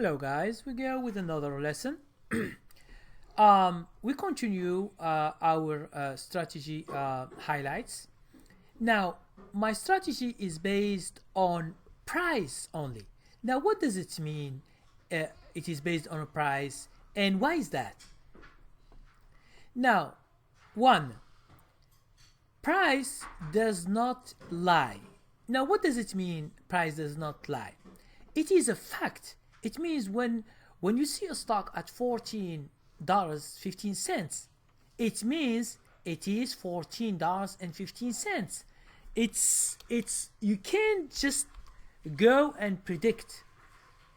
Hello guys, we go with another lesson. We continue our strategy highlights. Now, my strategy is based on price only. Now, what does it mean? It is based on a price, and why is that? Now, one, price does not lie. Now, what does it mean? Price does not lie. It is a fact. It means when you see a stock at $14.15, it means it is $14.15. It's you can't just go and predict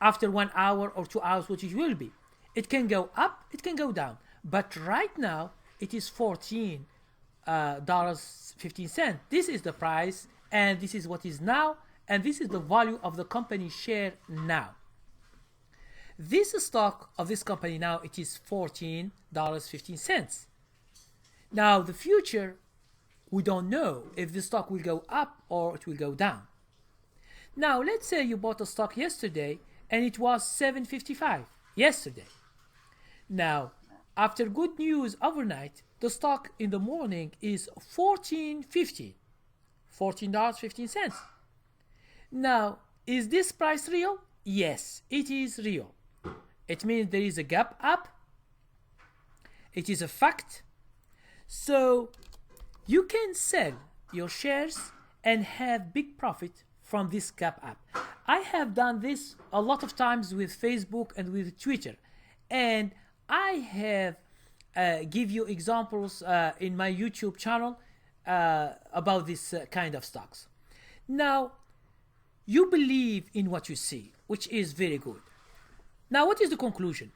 after 1 hour or 2 hours what it will be. It can go up, it can go down. But right now it is $14.15. This is the price, and this is what is now, and this is the value of the company share now. This stock of this company now, it is $14.15. Now the future, we don't know if the stock will go up or it will go down. Now let's say you bought a stock yesterday and it was $7.55 yesterday. Now after good news overnight, the stock in the morning is $14.50, $14.15. Now, is this price real? Yes, it is real. It means there is a gap up. It is a fact. So you can sell your shares and have big profit from this gap up. I have done this a lot of times with Facebook and with Twitter, and I have give you examples in my YouTube channel about this kind of stocks. Now, you believe in what you see, which is very good. Now, what is the conclusion?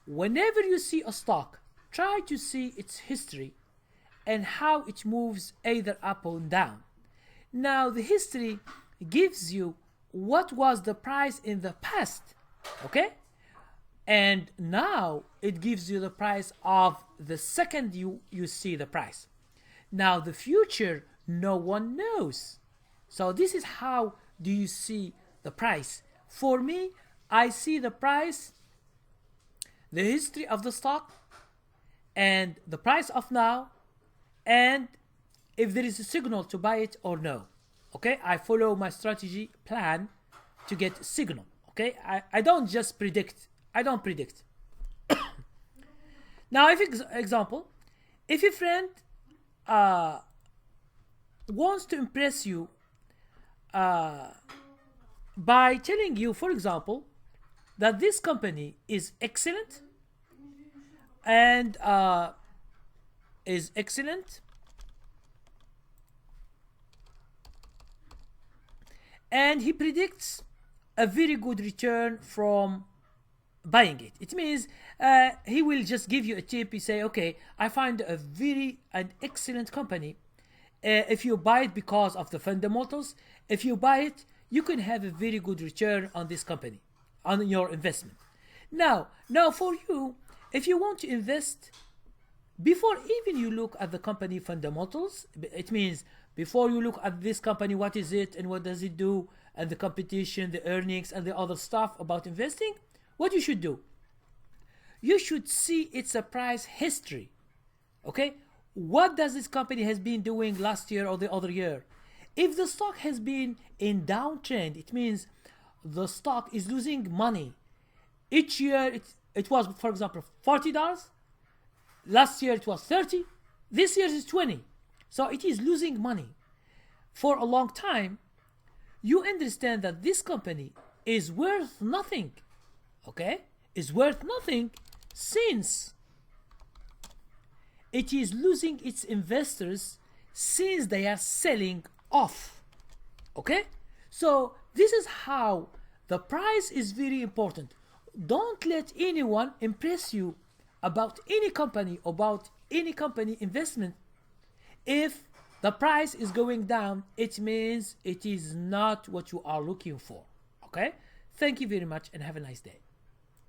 Whenever you see a stock, try to see its history and how it moves either up or down. Now, the history gives you what was the price in the past, okay? And now it gives you the price of the second you see the price. Now, the future, no one knows. So this is how do you see the price. For me, I see the price, the history of the stock, and the price of now, and if there is a signal to buy it or no. Okay, I follow my strategy plan to get signal. Okay, I don't just predict. I don't predict. Now, if example, if a friend wants to impress you by telling you, for example, that this company is excellent and and he predicts a very good return from buying it. It means he will just give you a tip. He say, okay, I find an excellent company. If you buy it because of the fundamentals, if you buy it, you can have a very good return on this company, on your investment. Now for you, if you want to invest, before even you look at the company fundamentals, it means before you look at this company, what is it and what does it do, and the competition, the earnings, and the other stuff about investing, what you should do? You should see its price history. Okay? What does this company has been doing last year or the other year? If the stock has been in downtrend, it means the stock is losing money. Each year it was, for example, $40. Last year it was 30. This year is 20. So it is losing money for a long time. You understand that this company is worth nothing. Okay? Is worth nothing since it is losing its investors, since they are selling off. Okay? So this is how the price is very important. Don't let anyone impress you about any company investment. If the price is going down, it means it is not what you are looking for. Okay? Thank you very much and have a nice day.